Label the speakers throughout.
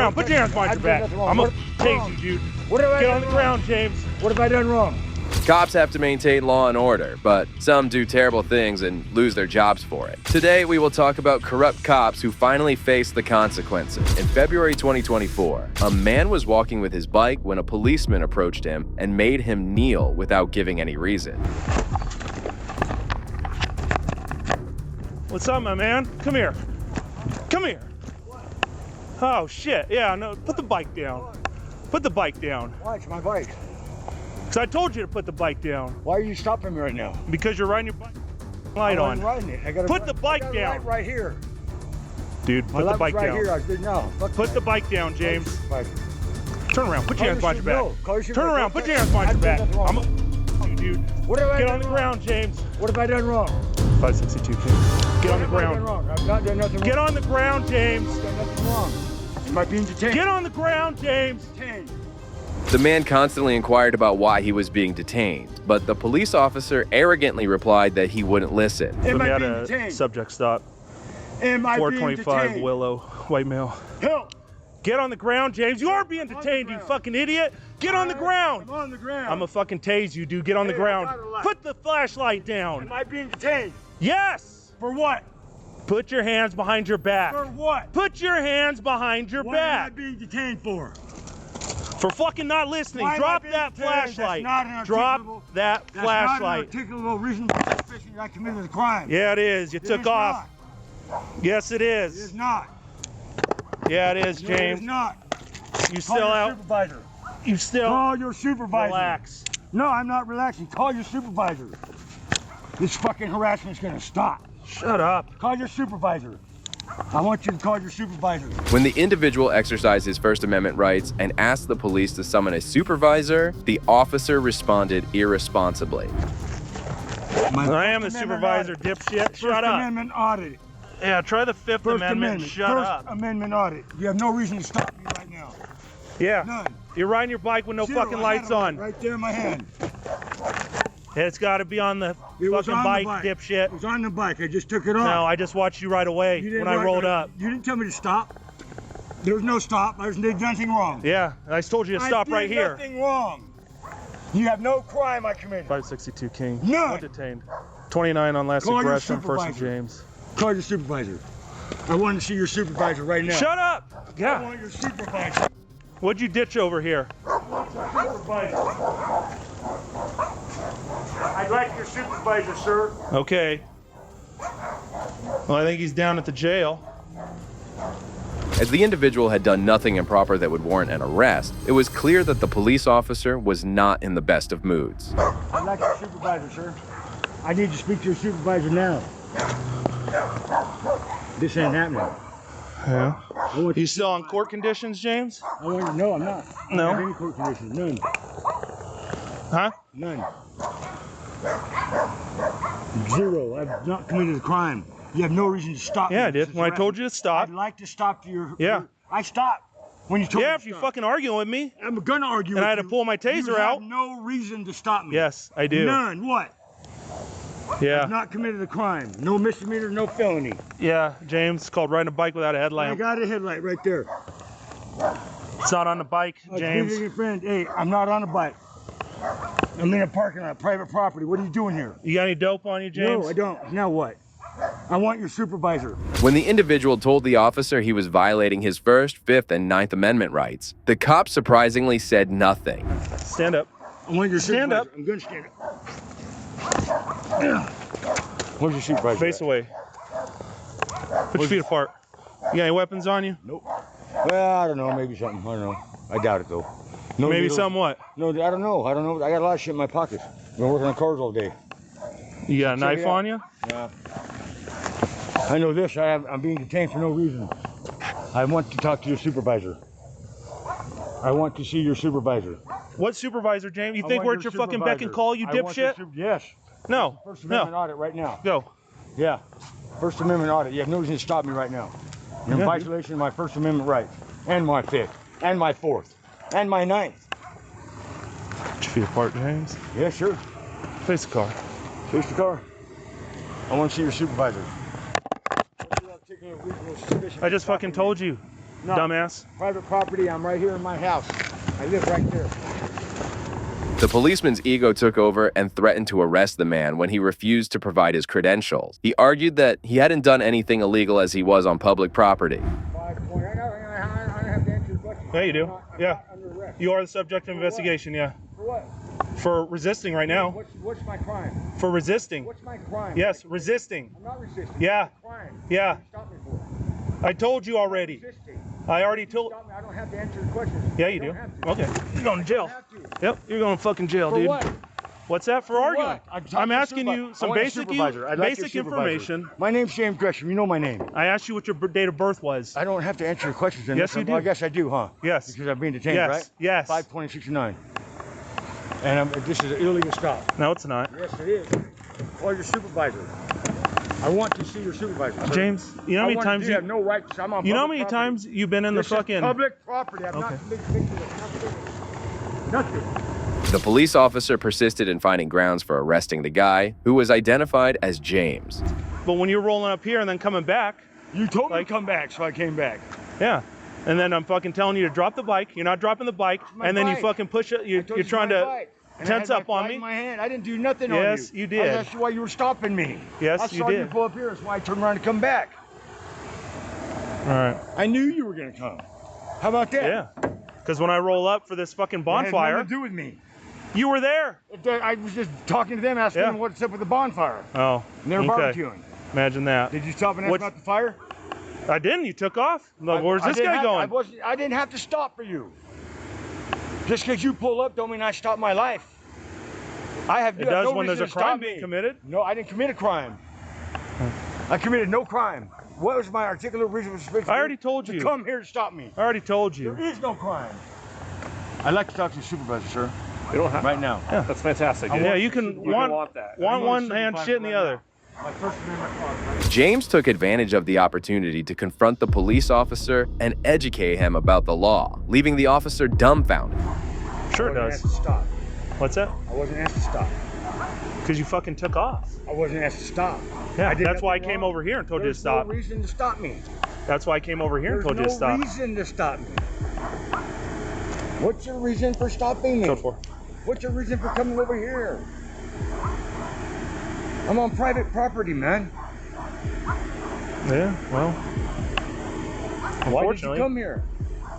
Speaker 1: around. Put your hands behind your back. I'm gonna tase you, dude. Get on the ground, James.
Speaker 2: What have I done wrong?
Speaker 3: Cops have to maintain law and order, but some do terrible things and lose their jobs for it. Today, we will talk about corrupt cops who finally face the consequences. In February 2024, a man was walking with his bike when a policeman approached him and made him kneel without giving any reason.
Speaker 1: What's up, my man? Come here. Come here. Oh, shit. Yeah, no, put the bike down. Put the bike down.
Speaker 2: Why? It's my bike.
Speaker 1: Because I told you to put the bike down.
Speaker 2: Why are you stopping me right now?
Speaker 1: Because you're riding your bike. Light on.
Speaker 2: I'm riding it. I gotta
Speaker 1: put the bike down.
Speaker 2: Right here.
Speaker 1: Dude, put the bike
Speaker 2: right
Speaker 1: down.
Speaker 2: Here. I did now.
Speaker 1: Put the bike down, James. Turn around. Put your hands behind your back.
Speaker 2: No,
Speaker 1: Turn around. Put your hands behind your back. I'm a dude.
Speaker 2: What have I
Speaker 1: Get
Speaker 2: done
Speaker 1: on the
Speaker 2: wrong?
Speaker 1: ground, James.
Speaker 2: What have I done wrong?
Speaker 1: 562 King. Get on the ground.
Speaker 2: I've not done nothing wrong.
Speaker 1: Get on the ground, James.
Speaker 2: I've done nothing wrong. Am I being detained?
Speaker 1: Get on the ground, James.
Speaker 2: Detained.
Speaker 3: The man constantly inquired about why he was being detained, but the police officer arrogantly replied that he wouldn't listen.
Speaker 2: Am I
Speaker 1: had
Speaker 2: being
Speaker 1: a
Speaker 2: detained?
Speaker 1: subject stop.
Speaker 2: Am I being
Speaker 1: 425
Speaker 2: detained?
Speaker 1: Willow, white male.
Speaker 2: Help!
Speaker 1: Get on the ground, James. You are being detained, you fucking idiot. Get on the ground.
Speaker 2: I'm on the ground.
Speaker 1: I'm a fucking tase you, dude. Get on the
Speaker 2: Hey,
Speaker 1: ground.
Speaker 2: I got a light.
Speaker 1: Put the flashlight down.
Speaker 2: Am I being detained?
Speaker 1: Yes.
Speaker 2: For what?
Speaker 1: Put your hands behind your back.
Speaker 2: For what?
Speaker 1: Put your hands behind your
Speaker 2: What am I
Speaker 1: back.
Speaker 2: being detained for?
Speaker 1: For fucking not listening.
Speaker 2: Why am I
Speaker 1: Drop
Speaker 2: being
Speaker 1: that
Speaker 2: detained?
Speaker 1: flashlight.
Speaker 2: That's not an
Speaker 1: Drop
Speaker 2: articulable-
Speaker 1: that
Speaker 2: That's
Speaker 1: flashlight.
Speaker 2: not an articulable reason for suspicion that I committed a crime.
Speaker 1: Yeah, it is. You
Speaker 2: It
Speaker 1: took
Speaker 2: is
Speaker 1: off.
Speaker 2: Not.
Speaker 1: Yes, it
Speaker 2: It
Speaker 1: is.
Speaker 2: is not.
Speaker 1: Yeah, it is,
Speaker 2: No, it
Speaker 1: James.
Speaker 2: is not.
Speaker 1: You
Speaker 2: Call
Speaker 1: still
Speaker 2: your
Speaker 1: out.
Speaker 2: supervisor.
Speaker 1: You still
Speaker 2: Call your supervisor.
Speaker 1: relax.
Speaker 2: No, I'm not relaxing. Call your supervisor. This fucking harassment's gonna stop.
Speaker 1: Shut up.
Speaker 2: Call your supervisor. I want you to call your supervisor.
Speaker 3: When the individual exercised his First Amendment rights and asked the police to summon a supervisor, the officer responded irresponsibly.
Speaker 1: I am the supervisor, dipshit.
Speaker 2: First
Speaker 1: Shut up.
Speaker 2: Amendment audit.
Speaker 1: Yeah, try the Fifth
Speaker 2: First
Speaker 1: Amendment.
Speaker 2: Amendment.
Speaker 1: And shut
Speaker 2: First
Speaker 1: up.
Speaker 2: Amendment audit. You have no reason to stop me right now.
Speaker 1: Yeah.
Speaker 2: None.
Speaker 1: You're riding your bike with no
Speaker 2: Zero.
Speaker 1: fucking
Speaker 2: I
Speaker 1: lights
Speaker 2: got it
Speaker 1: on.
Speaker 2: right there in my hand.
Speaker 1: It's got to be on the
Speaker 2: It was
Speaker 1: fucking
Speaker 2: on
Speaker 1: bike,
Speaker 2: the bike.
Speaker 1: dipshit.
Speaker 2: It was on the bike. I just took it off.
Speaker 1: No, I just watched you right away
Speaker 2: You didn't
Speaker 1: when I
Speaker 2: ride-
Speaker 1: rolled up.
Speaker 2: You didn't tell me to stop. There was no stop. I did nothing wrong.
Speaker 1: Yeah, I told you to stop right
Speaker 2: I did
Speaker 1: here.
Speaker 2: nothing wrong. You have no crime I committed.
Speaker 1: 562 King.
Speaker 2: None.
Speaker 1: One detained. 29 on last
Speaker 2: Call your
Speaker 1: aggression, First and
Speaker 2: supervisor.
Speaker 1: James.
Speaker 2: Call your supervisor. I want to see your supervisor right now.
Speaker 1: Shut up.
Speaker 2: I
Speaker 1: Yeah.
Speaker 2: want your supervisor.
Speaker 1: What'd you ditch over here?
Speaker 2: I'd like your supervisor, sir.
Speaker 1: Okay. Well, I think he's down at the jail.
Speaker 3: As the individual had done nothing improper that would warrant an arrest, it was clear that the police officer was not in the best of moods.
Speaker 2: I'd like your supervisor, sir. I need to speak to your supervisor now. This ain't happening.
Speaker 1: Yeah.
Speaker 2: I want
Speaker 1: You still on court conditions, James?
Speaker 2: I want you. No, I'm not.
Speaker 1: No?
Speaker 2: I don't have any court conditions. None.
Speaker 1: Huh?
Speaker 2: None. Zero. I've not committed a crime. You have no reason to stop me.
Speaker 1: Yeah, I did. When I told you to stop.
Speaker 2: I'd like to stop your.
Speaker 1: Yeah.
Speaker 2: I stopped when you told me
Speaker 1: Yeah,
Speaker 2: to
Speaker 1: if you're
Speaker 2: stop.
Speaker 1: fucking arguing with me.
Speaker 2: I'm gonna argue
Speaker 1: And
Speaker 2: with
Speaker 1: I had to
Speaker 2: you.
Speaker 1: pull my taser
Speaker 2: You
Speaker 1: out.
Speaker 2: have no reason to stop me.
Speaker 1: Yes, I do.
Speaker 2: None. What?
Speaker 1: Yeah.
Speaker 2: I've not committed a crime. No misdemeanor, no felony.
Speaker 1: Yeah, James, it's called riding a bike without a
Speaker 2: I
Speaker 1: headlamp.
Speaker 2: got a headlight right there.
Speaker 1: It's not on the bike,
Speaker 2: I was
Speaker 1: James.
Speaker 2: visiting a friend. Hey, I'm not on a bike. I'm in a parking lot, private property. What are you doing here?
Speaker 1: You got any dope on you, James?
Speaker 2: No, I don't. Now what? I want your supervisor.
Speaker 3: When the individual told the officer he was violating his First, Fifth, and Ninth Amendment rights, the cop surprisingly said nothing.
Speaker 1: Stand up.
Speaker 2: I want your
Speaker 1: Stand
Speaker 2: supervisor.
Speaker 1: up.
Speaker 2: I'm gonna stand up. Where's your supervisor?
Speaker 1: Face away. Put your feet apart. You got any weapons on you?
Speaker 2: Nope. Well, I don't know. Maybe something. I don't know. I doubt it though. No
Speaker 1: Maybe
Speaker 2: needles.
Speaker 1: somewhat.
Speaker 2: No, I don't know. I don't know. I got a lot of shit in my pockets. Been working on cars all day.
Speaker 1: You got a
Speaker 2: Check
Speaker 1: knife
Speaker 2: it out.
Speaker 1: on you?
Speaker 2: Nah. I know this. I'm being detained for no reason. I want to talk to your supervisor. I want to see your supervisor.
Speaker 1: What supervisor, James? You
Speaker 2: I
Speaker 1: think
Speaker 2: want
Speaker 1: we're
Speaker 2: your
Speaker 1: at your fucking beck and
Speaker 2: supervisor.
Speaker 1: call, you
Speaker 2: I want your
Speaker 1: dipshit?
Speaker 2: Yes.
Speaker 1: No.
Speaker 2: First Amendment
Speaker 1: No.
Speaker 2: audit right now.
Speaker 1: Go.
Speaker 2: Yeah. First Amendment audit. You have no reason to stop me right now. You're in
Speaker 1: Yeah.
Speaker 2: violation of my First Amendment rights, and my Fifth, and my Fourth, and my Ninth.
Speaker 1: Put your feet apart, James.
Speaker 2: Yeah, sure.
Speaker 1: Face the car.
Speaker 2: Face the car. I want to see your supervisor.
Speaker 1: I just fucking told you.
Speaker 2: No.
Speaker 1: dumbass.
Speaker 2: Private property. I'm right here in my house. I live right there.
Speaker 3: The policeman's ego took over and threatened to arrest the man when he refused to provide his credentials. He argued that he hadn't done anything illegal as he was on public property.
Speaker 2: 5 point. I don't have to answer your question.
Speaker 1: Yeah, you do. Yeah.
Speaker 2: I'm not under arrest.
Speaker 1: You are the subject of investigation, yeah.
Speaker 2: For what?
Speaker 1: For resisting right now.
Speaker 2: What's my crime?
Speaker 1: For resisting.
Speaker 2: What's my crime?
Speaker 1: Yes, resisting.
Speaker 2: I'm not resisting.
Speaker 1: Yeah.
Speaker 2: What's my crime?
Speaker 1: Yeah.
Speaker 2: What stop me for?
Speaker 1: I told you already.
Speaker 2: Resisting.
Speaker 1: I already told.
Speaker 2: Stop me. I don't have to answer the questions.
Speaker 1: Yeah, you
Speaker 2: I
Speaker 1: do.
Speaker 2: don't have to.
Speaker 1: Okay. You're going to jail.
Speaker 2: I don't have to.
Speaker 1: Yep, you're going to fucking jail,
Speaker 2: For
Speaker 1: dude.
Speaker 2: what?
Speaker 1: What's that for arguing?
Speaker 2: What? I'm talking
Speaker 1: I'm
Speaker 2: to
Speaker 1: asking
Speaker 2: the
Speaker 1: you
Speaker 2: supervisor.
Speaker 1: some
Speaker 2: I want a
Speaker 1: basic
Speaker 2: supervisor. I'd like your
Speaker 1: basic
Speaker 2: supervisor.
Speaker 1: information.
Speaker 2: My name's James Gresham. You know my name.
Speaker 1: I asked you what your date of birth was.
Speaker 2: I don't have to answer your questions. Then.
Speaker 1: Yes, you do.
Speaker 2: Well, I guess I do, huh?
Speaker 1: Yes.
Speaker 2: Because I'm being detained,
Speaker 1: Yes.
Speaker 2: right?
Speaker 1: Yes.
Speaker 2: 5/20/69. And this is an illegal stop.
Speaker 1: No, it's not.
Speaker 2: Yes, it is. Or your supervisor. I want to see your supervisor. Sir.
Speaker 1: James, you know how many times
Speaker 2: you have no right to. I'm on
Speaker 1: you know how
Speaker 2: public
Speaker 1: many
Speaker 2: property.
Speaker 1: times you've been in
Speaker 2: This
Speaker 1: the
Speaker 2: is
Speaker 1: fucking
Speaker 2: public property. I'm
Speaker 1: Okay.
Speaker 2: not convicted of nothing.
Speaker 3: The police officer persisted in finding grounds for arresting the guy, who was identified as James.
Speaker 1: But when you're rolling up here and then coming back,
Speaker 2: You told me
Speaker 1: Like-
Speaker 2: to come back, so I came back.
Speaker 1: yeah. And then I'm fucking telling you to drop the bike. You're not dropping the bike,
Speaker 2: my
Speaker 1: and then you
Speaker 2: bike.
Speaker 1: fucking push it.
Speaker 2: I
Speaker 1: You're
Speaker 2: told you
Speaker 1: trying
Speaker 2: my
Speaker 1: to
Speaker 2: bike. And
Speaker 1: tense
Speaker 2: I had
Speaker 1: up
Speaker 2: my
Speaker 1: on
Speaker 2: flag
Speaker 1: me.
Speaker 2: in my hand. I didn't do nothing on you.
Speaker 1: Yes, you did.
Speaker 2: I asked you why you were stopping me.
Speaker 1: Yes,
Speaker 2: I
Speaker 1: you
Speaker 2: saw you
Speaker 1: did.
Speaker 2: pull up here. That's why I turned around to come back.
Speaker 1: All right.
Speaker 2: I knew you were gonna come. How about that?
Speaker 1: Yeah. Because when I roll up for this fucking
Speaker 2: It had
Speaker 1: bonfire,
Speaker 2: nothing to do with me.
Speaker 1: you were there.
Speaker 2: I was just talking to them, asking
Speaker 1: Yeah.
Speaker 2: them what's up with the bonfire.
Speaker 1: Oh.
Speaker 2: And they were
Speaker 1: okay.
Speaker 2: barbecuing.
Speaker 1: Imagine that.
Speaker 2: Did you stop and ask
Speaker 1: What's-
Speaker 2: about the fire?
Speaker 1: I didn't. You took off. Like, where's
Speaker 2: I
Speaker 1: this
Speaker 2: didn't
Speaker 1: guy
Speaker 2: have-
Speaker 1: going?
Speaker 2: I didn't have to stop for you. Just because you pull up don't mean I stop my life. I have
Speaker 1: It
Speaker 2: no
Speaker 1: does
Speaker 2: reason
Speaker 1: when there's a
Speaker 2: to stop
Speaker 1: crime
Speaker 2: me.
Speaker 1: being committed.
Speaker 2: No, I didn't commit a crime. I committed no crime. What was my articulate reason for suspicion?
Speaker 1: I already told
Speaker 2: to
Speaker 1: you.
Speaker 2: come here to stop me.
Speaker 1: I already told
Speaker 2: There
Speaker 1: you.
Speaker 2: is no crime. I'd like to talk to your supervisor, sir.
Speaker 4: You don't have
Speaker 2: Right now.
Speaker 4: That's fantastic.
Speaker 1: Yeah, you can want
Speaker 4: that.
Speaker 1: want
Speaker 2: I'm
Speaker 1: one
Speaker 2: gonna
Speaker 1: hand
Speaker 2: supervise
Speaker 1: shit in the
Speaker 2: right
Speaker 1: other.
Speaker 2: My First Amendment clause.
Speaker 3: James took advantage of the opportunity to confront the police officer and educate him about the law, leaving the officer dumbfounded.
Speaker 1: Sure it
Speaker 2: I wasn't
Speaker 1: does.
Speaker 2: asked to stop.
Speaker 1: What's that?
Speaker 2: I wasn't asked to stop.
Speaker 1: Because you fucking took off.
Speaker 2: I wasn't asked to stop.
Speaker 1: Yeah,
Speaker 2: I did
Speaker 1: that's why I
Speaker 2: nothing
Speaker 1: came
Speaker 2: wrong.
Speaker 1: over here and told you to
Speaker 2: There's
Speaker 1: stop.
Speaker 2: no reason to stop me.
Speaker 1: That's why I came over here and
Speaker 2: There's
Speaker 1: told you to
Speaker 2: no
Speaker 1: stop.
Speaker 2: reason to stop me. What's your reason for stopping me?
Speaker 1: Code 4.
Speaker 2: What's your reason for coming over here? I'm on private property, man.
Speaker 1: Yeah, well.
Speaker 2: Why did you
Speaker 1: Unfortunately.
Speaker 2: come here?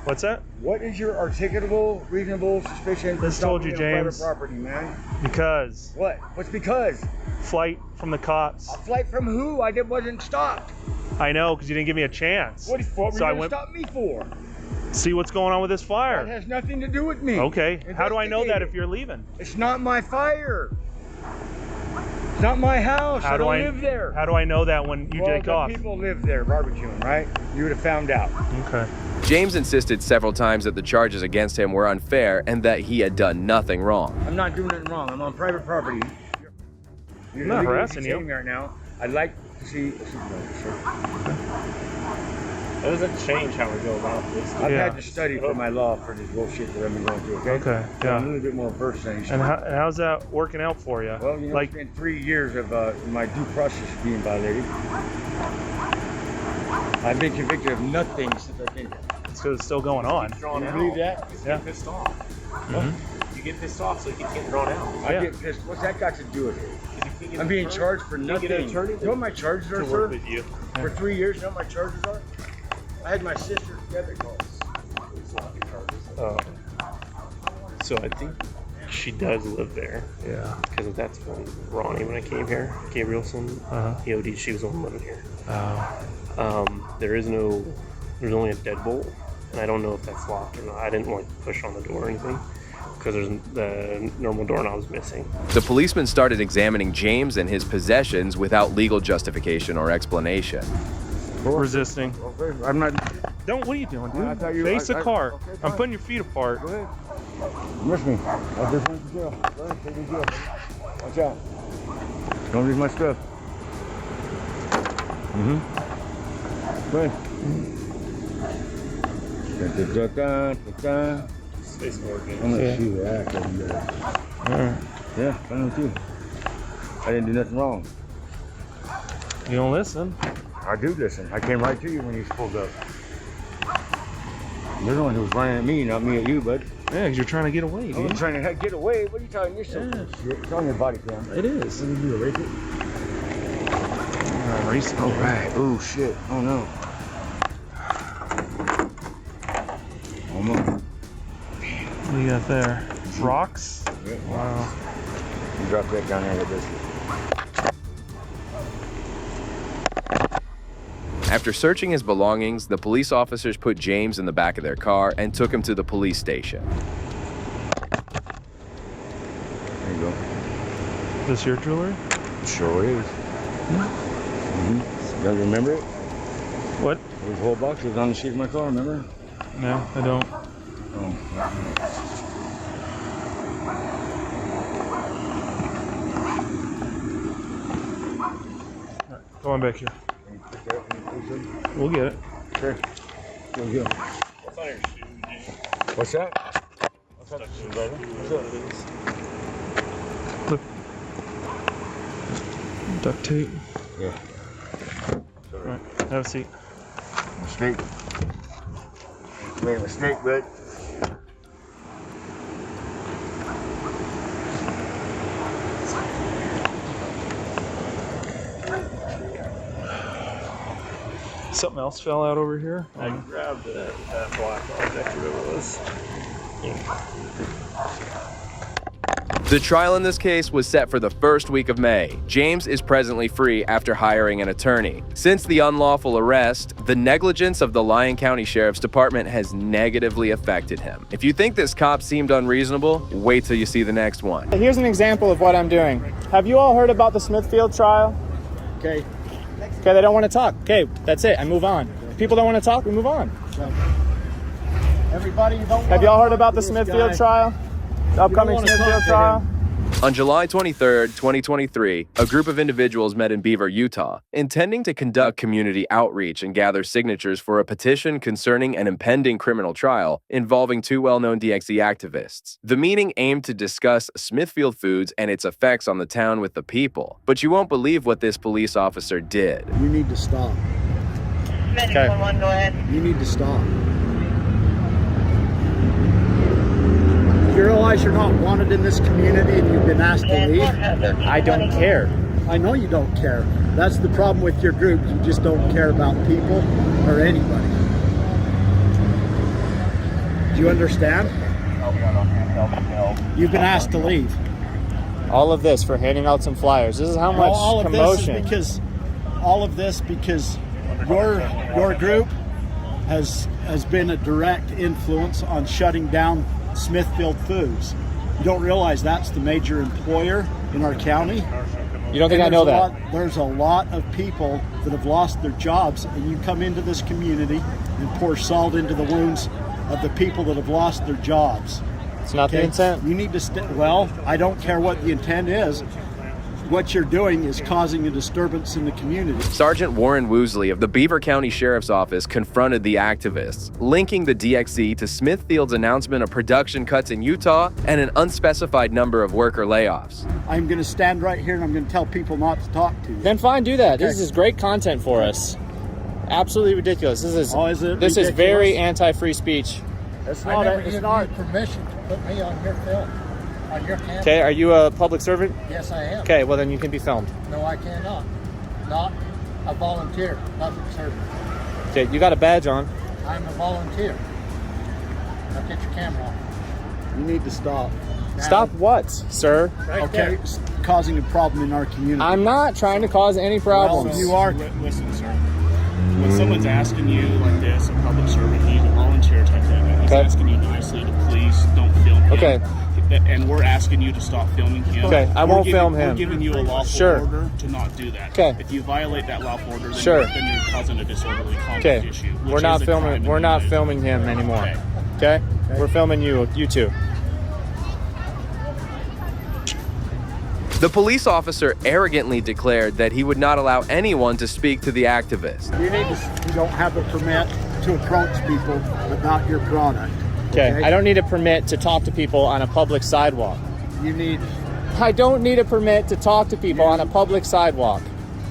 Speaker 1: What's that?
Speaker 2: What is your articulable, reasonable suspicion for
Speaker 1: Just told
Speaker 2: stopping
Speaker 1: you,
Speaker 2: me on
Speaker 1: James.
Speaker 2: private property, man?
Speaker 1: Because
Speaker 2: What? What's because?
Speaker 1: flight from the cops.
Speaker 2: A flight from who? Wasn't stopped.
Speaker 1: I know, because you didn't give me a chance.
Speaker 2: What were
Speaker 1: So
Speaker 2: you
Speaker 1: I
Speaker 2: going to
Speaker 1: went
Speaker 2: stop me for?
Speaker 1: see what's going on with this
Speaker 2: That
Speaker 1: fire.
Speaker 2: has nothing to do with me.
Speaker 1: Okay. How do I know that
Speaker 2: Investigate
Speaker 1: if you're leaving?
Speaker 2: it. It's not my fire. It's not my house. I don't live there.
Speaker 1: How do I know that when you
Speaker 2: well,
Speaker 1: take
Speaker 2: the
Speaker 1: off?
Speaker 2: people live there barbecuing, right? You would have found out.
Speaker 1: Okay.
Speaker 3: James insisted several times that the charges against him were unfair and that he had done nothing wrong.
Speaker 2: I'm not doing nothing wrong. I'm on private property. You're
Speaker 1: I'm not
Speaker 2: illegally
Speaker 1: harassing you.
Speaker 2: detaining me right now. I'd like to see a supervisor, sir.
Speaker 4: That doesn't change how we go about this.
Speaker 2: I've
Speaker 1: Yeah.
Speaker 2: had to study for my law for this bullshit that I've been going through, okay?
Speaker 1: Okay,
Speaker 2: So I'm a
Speaker 1: yeah.
Speaker 2: little bit more versed than you.
Speaker 1: And how's that working out for you?
Speaker 2: Well, you know,
Speaker 1: like,
Speaker 2: it's been 3 years of my due process being violated. I've been convicted of nothing since I've been here.
Speaker 1: it's 'cause it's still going on.
Speaker 4: Drawn
Speaker 2: Can you
Speaker 4: out.
Speaker 2: believe that?
Speaker 4: You
Speaker 1: Yeah.
Speaker 4: get pissed off. You get pissed off so you can get drawn out.
Speaker 2: I
Speaker 1: Yeah.
Speaker 2: get pissed. What's that got to do with it?
Speaker 4: You can't get
Speaker 2: I'm
Speaker 4: an
Speaker 2: being
Speaker 4: attorney.
Speaker 2: charged for
Speaker 4: You
Speaker 2: nothing.
Speaker 4: get an attorney
Speaker 2: You know what my charges are,
Speaker 4: to
Speaker 2: sir?
Speaker 4: work with you.
Speaker 2: For 3 years, you know what my charges are? I had my sister's debit cards.
Speaker 4: So I think she does live there
Speaker 1: Yeah.
Speaker 4: because that's when Ronnie, when I came here, Gabrielson, he OD'd. She was the one living here. There's only a deadbolt, and I don't know if that's locked or not. I didn't push on the door or anything because the normal doorknob's missing.
Speaker 3: The policeman started examining James and his possessions without legal justification or explanation.
Speaker 1: Resisting.
Speaker 2: Okay, I'm not.
Speaker 1: Don't. What are you doing, dude?
Speaker 2: I thought you-
Speaker 1: Face the
Speaker 2: I-
Speaker 1: car.
Speaker 2: okay,
Speaker 1: I'm
Speaker 2: fine.
Speaker 1: putting your feet apart.
Speaker 2: Go ahead. You miss me. I'll just went to jail. Go ahead, take me to jail. Watch out. Don't lose my stuff. Go ahead.
Speaker 4: Space Morgan.
Speaker 2: I'm gonna shoot your ass over there.
Speaker 1: Alright.
Speaker 2: Yeah, fine with you. I didn't do nothing wrong.
Speaker 1: You don't listen.
Speaker 2: I do listen. I came right to you when you pulled up. You're the one who was running at me, not me at you, bud.
Speaker 1: Yeah, because you're trying to get away,
Speaker 2: I
Speaker 1: dude.
Speaker 2: was trying to get away. What are you talking? You're so shit. It's on your body cam.
Speaker 1: It is.
Speaker 2: What did you do, erase it?
Speaker 1: Erase it.
Speaker 2: All right. Oh, shit. Oh, no. Almost.
Speaker 1: What do you got there? Rocks?
Speaker 2: Yeah.
Speaker 1: Wow.
Speaker 2: You drop that down there like this.
Speaker 3: After searching his belongings, the police officers put James in the back of their car and took him to the police station.
Speaker 2: There you go.
Speaker 1: This your jewelry?
Speaker 2: Sure is. Mm-hmm. You guys remember it?
Speaker 1: What?
Speaker 2: Those whole box was on the seat of my car, remember?
Speaker 1: No, I don't.
Speaker 2: Oh.
Speaker 1: Come on back here. We'll get it.
Speaker 2: Sure. Here we go.
Speaker 4: What's on your shoe, James?
Speaker 2: What's that? What's that?
Speaker 1: Look. Duct tape.
Speaker 2: Yeah.
Speaker 1: All right, have a seat.
Speaker 2: Mistake. Made a mistake, bud.
Speaker 1: Something else fell out over here.
Speaker 4: I grabbed that black object, whatever it was.
Speaker 3: The trial in this case was set for the first week of May. James is presently free after hiring an attorney. Since the unlawful arrest, the negligence of the Lyon County Sheriff's Department has negatively affected him. If you think this cop seemed unreasonable, wait till you see the next one.
Speaker 5: Here's an example of what I'm doing. Have you all heard about the Smithfield trial? Okay, they don't want to talk. Okay, that's it. I move on. People don't want to talk, we move on.
Speaker 6: Everybody, you don't.
Speaker 5: Have you all heard about the Smithfield trial? The upcoming Smithfield trial?
Speaker 3: On July 23, 2023, a group of individuals met in Beaver, Utah, intending to conduct community outreach and gather signatures for a petition concerning an impending criminal trial involving two well-known DXE activists. The meeting aimed to discuss Smithfield Foods and its effects on the town with the people. But you won't believe what this police officer did.
Speaker 6: You need to stop.
Speaker 5: Okay.
Speaker 7: Go ahead.
Speaker 6: You need to stop. You realize you're not wanted in this community and you've been asked to leave?
Speaker 5: I don't care.
Speaker 6: I know you don't care. That's the problem with your group. You just don't care about people or anybody. Do you understand? You've been asked to leave.
Speaker 5: All of this for handing out some flyers. This is how much
Speaker 6: all of
Speaker 5: commotion.
Speaker 6: All of this because your group has been a direct influence on shutting down Smithfield Foods. You don't realize that's the major employer in our county.
Speaker 5: You don't think I know that?
Speaker 6: There's a lot of people that have lost their jobs, and you come into this community and pour salt into the wounds of the people that have lost their jobs.
Speaker 5: It's not the intent.
Speaker 6: You need to well, I don't care what the intent is. What you're doing is causing a disturbance in the community.
Speaker 3: Sergeant Warren Woosley of the Beaver County Sheriff's Office confronted the activists, linking the DXE to Smithfield's announcement of production cuts in Utah and an unspecified number of worker layoffs.
Speaker 6: I'm going to stand right here and I'm going to tell people not to talk to you.
Speaker 5: Then fine, do that. This
Speaker 6: Okay.
Speaker 5: is great content for us. Absolutely ridiculous. This is
Speaker 6: Oh, is it
Speaker 5: this is
Speaker 6: ridiculous?
Speaker 5: very anti-free speech.
Speaker 6: It's
Speaker 8: I
Speaker 6: not.
Speaker 8: never
Speaker 6: It's
Speaker 8: gave
Speaker 6: not.
Speaker 8: you permission to put me on your film, on your camera.
Speaker 5: Okay, are you a public servant?
Speaker 8: Yes, I am.
Speaker 5: Okay, well then you can be filmed.
Speaker 8: No, I cannot. Not a volunteer, public servant.
Speaker 5: Okay, you got a badge on.
Speaker 8: I'm a volunteer. Now get your camera off.
Speaker 6: You need to stop.
Speaker 5: Stop what, sir?
Speaker 8: Right
Speaker 6: Okay,
Speaker 8: there.
Speaker 6: it's causing a problem in our community.
Speaker 5: I'm not trying to cause any problems.
Speaker 6: Well, you are.
Speaker 4: Listen, sir. When someone's asking you like this, a public servant, he's a volunteer type thing, and he's
Speaker 5: Okay.
Speaker 4: asking you nicely to please don't film him.
Speaker 5: Okay.
Speaker 4: And we're asking you to stop filming him.
Speaker 5: Okay, I won't film him.
Speaker 4: We're giving you a lawful
Speaker 5: Sure.
Speaker 4: order to not do that.
Speaker 5: Okay.
Speaker 4: If you violate that lawful order, then,
Speaker 5: Sure.
Speaker 4: then you're causing a disorderly conduct
Speaker 5: Okay,
Speaker 4: issue. which
Speaker 5: we're not
Speaker 4: is a crime
Speaker 5: filming.
Speaker 4: in
Speaker 5: We're
Speaker 4: the
Speaker 5: not
Speaker 4: United
Speaker 5: filming him anymore.
Speaker 4: Okay.
Speaker 5: Okay, we're filming you two.
Speaker 3: The police officer arrogantly declared that he would not allow anyone to speak to the activist.
Speaker 6: You don't have a permit to approach people about your product.
Speaker 5: Okay, I don't need a permit to talk to people on a public sidewalk.
Speaker 6: You need.
Speaker 5: I don't need a permit to talk to people on a public sidewalk.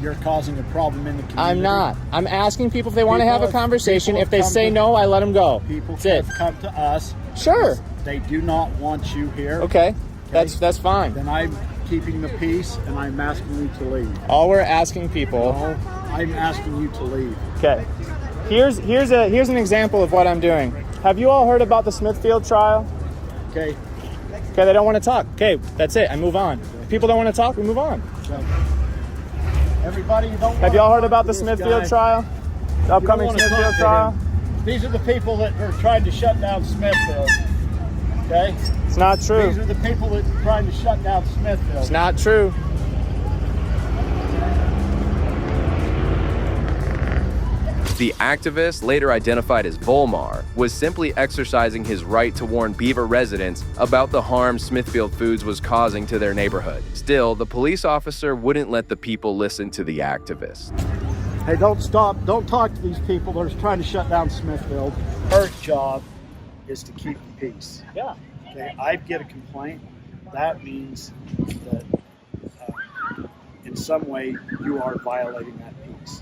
Speaker 6: you're causing a problem in the community.
Speaker 5: I'm not. I'm asking people if they want to have a conversation. If they say
Speaker 6: to-
Speaker 5: no, I let them go.
Speaker 6: People
Speaker 5: That's it.
Speaker 6: have come to us.
Speaker 5: Sure.
Speaker 6: They do not want you here.
Speaker 5: Okay. That's fine.
Speaker 6: Then I'm keeping the peace, and I'm asking you to leave.
Speaker 5: All we're asking people.
Speaker 6: No, I'm asking you to leave.
Speaker 5: Okay. Here's an example of what I'm doing. Have you all heard about the Smithfield trial?
Speaker 6: Okay.
Speaker 5: Okay, they don't want to talk. Okay, that's it. I move on. If people don't want to talk, we move on.
Speaker 6: Everybody, you don't.
Speaker 5: Have y'all heard about the
Speaker 6: this
Speaker 5: Smithfield
Speaker 6: guy.
Speaker 5: trial? The upcoming
Speaker 6: wanna talk
Speaker 5: Smithfield
Speaker 6: to
Speaker 5: trial?
Speaker 6: him. These are the people that are trying to shut down Smithfield. Okay.
Speaker 5: It's not true.
Speaker 6: These are the people that are trying to shut down Smithfield.
Speaker 5: It's not true.
Speaker 3: The activist, later identified as Volmar, was simply exercising his right to warn Beaver residents about the harm Smithfield Foods was causing to their neighborhood. Still, the police officer wouldn't let the people listen to the activist.
Speaker 6: Hey, don't stop. Don't talk to these people that are trying to shut down Smithfield. Her job is to keep the peace.
Speaker 5: Yeah.
Speaker 6: Okay, I get a complaint. That means that in some way you are violating that peace.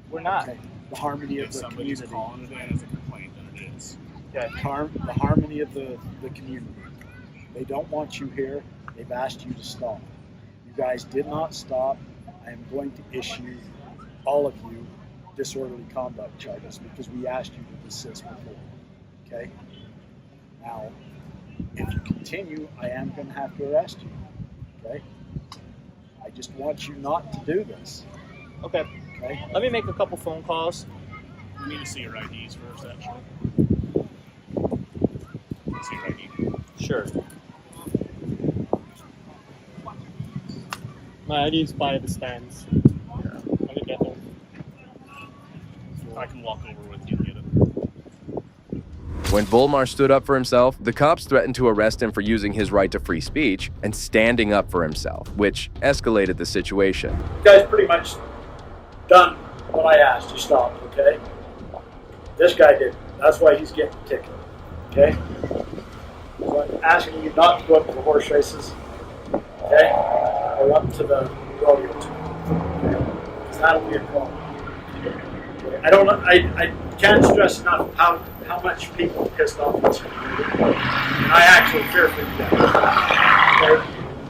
Speaker 5: We're not.
Speaker 6: Okay. The harmony of the
Speaker 7: Somebody's
Speaker 6: community.
Speaker 7: calling it in as a complaint, then it is.
Speaker 5: Okay.
Speaker 6: The harmony of the community. They don't want you here. They've asked you to stop. You guys did not stop. I am going to issue all of you disorderly conduct charges because we asked you to desist before. Okay? Now, if you continue, I am going to have to arrest you. Okay? I just want you not to do this.
Speaker 5: Okay.
Speaker 6: Okay?
Speaker 5: Let me make a couple phone calls.
Speaker 7: We need to see your IDs first, actually. See your ID.
Speaker 5: Sure. My ID is by the stands. Let me get them.
Speaker 7: I can walk over with you and get it.
Speaker 3: When Volmar stood up for himself, the cops threatened to arrest him for using his right to free speech and standing up for himself, which escalated the situation.
Speaker 6: You guys pretty much done what I asked. You stopped, okay? This guy did. That's why he's getting the ticket, okay? So I'm asking you not to go up to the horse races, okay? Or up to the rodeo, okay? Because that'll be a problem. Okay? I don't know. I can't stress enough how much people are pissed off this community. And I actually fear for you guys. Okay?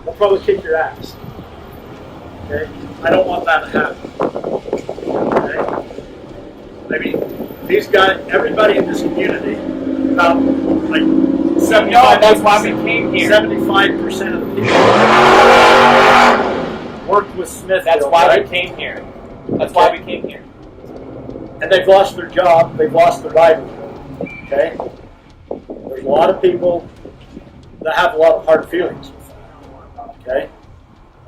Speaker 6: They'll probably kick your ass. Okay? I don't want that to happen. Okay? I mean, these guys, everybody in this community, about like 75%,
Speaker 5: that's why we came here.
Speaker 6: 75% of the people work with Smithfield.
Speaker 5: That's why
Speaker 6: right?
Speaker 5: we came here. That's why we came here.
Speaker 6: And they've lost their job, they've lost their livelihood. Okay? There's a lot of people that have a lot of hard feelings with them. Okay?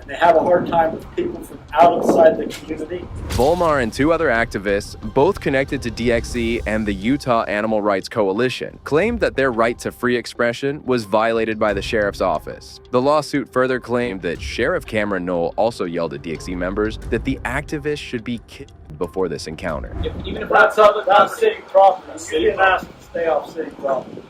Speaker 6: And they have a hard time with people from outside the community.
Speaker 3: Volmar and two other activists, both connected to DXE and the Utah Animal Rights Coalition, claimed that their right to free expression was violated by the sheriff's office. The lawsuit further claimed that Sheriff Cameron Knoll also yelled at DXE members that the activists should be killed before this encounter.
Speaker 6: Even if that's city property, you didn't ask to stay off city property.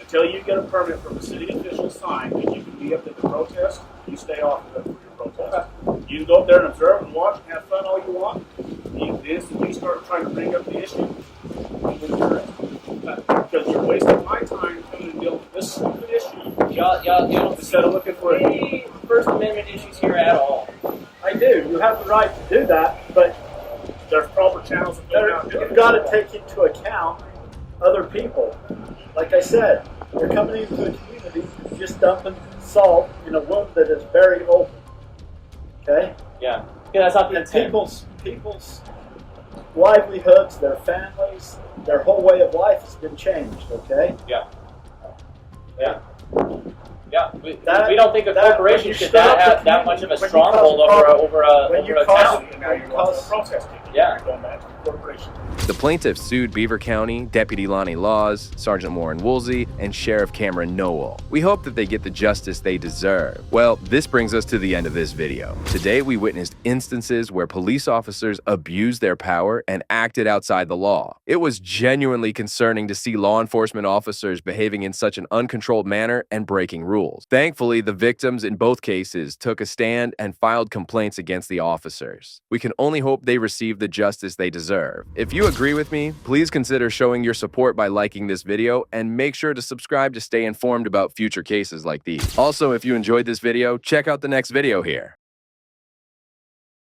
Speaker 7: Until you get a permit from a city official signed that you can be up at the protest, you stay off of it for your protest. You can go up there and observe and watch and have fun all you want. The instant you start trying to bring up the issue, because you're wasting my time coming to deal with this stupid issue.
Speaker 5: Y'all
Speaker 7: Instead of looking for
Speaker 5: any First Amendment issues here at all.
Speaker 6: I do. You have the right to do that, but
Speaker 7: there's proper channels of going out and doing
Speaker 6: you've
Speaker 7: it.
Speaker 6: got to take into account other people. Like I said, you're coming into a community just dumping salt in a wound that is very open. Okay?
Speaker 5: Yeah. Yeah, that's not the
Speaker 6: And
Speaker 5: intent.
Speaker 6: people's livelihoods, their families, their whole way of life has been changed. Okay?
Speaker 5: Yeah. Yeah. Yeah. We
Speaker 6: That-
Speaker 5: don't think a
Speaker 6: that-
Speaker 5: corporation
Speaker 6: when you
Speaker 5: should
Speaker 6: stop
Speaker 5: not
Speaker 6: the
Speaker 5: have that much of a
Speaker 6: when you
Speaker 5: stronghold
Speaker 6: cause a problem,
Speaker 5: over a
Speaker 6: when you
Speaker 5: town.
Speaker 6: cause-
Speaker 7: And now you're going to protesting.
Speaker 5: Yeah.
Speaker 7: You're going back to corporation.
Speaker 3: The plaintiffs sued Beaver County, Deputy Lonnie Laws, Sergeant Warren Woolsey, and Sheriff Cameron Nowell. We hope that they get the justice they deserve. Well, this brings us to the end of this video. Today, we witnessed instances where police officers abused their power and acted outside the law. It was genuinely concerning to see law enforcement officers behaving in such an uncontrolled manner and breaking rules. Thankfully, the victims in both cases took a stand and filed complaints against the officers. We can only hope they receive the justice they deserve. If you agree with me, please consider showing your support by liking this video and make sure to subscribe to stay informed about future cases like these. Also, if you enjoyed this video, check out the next video here.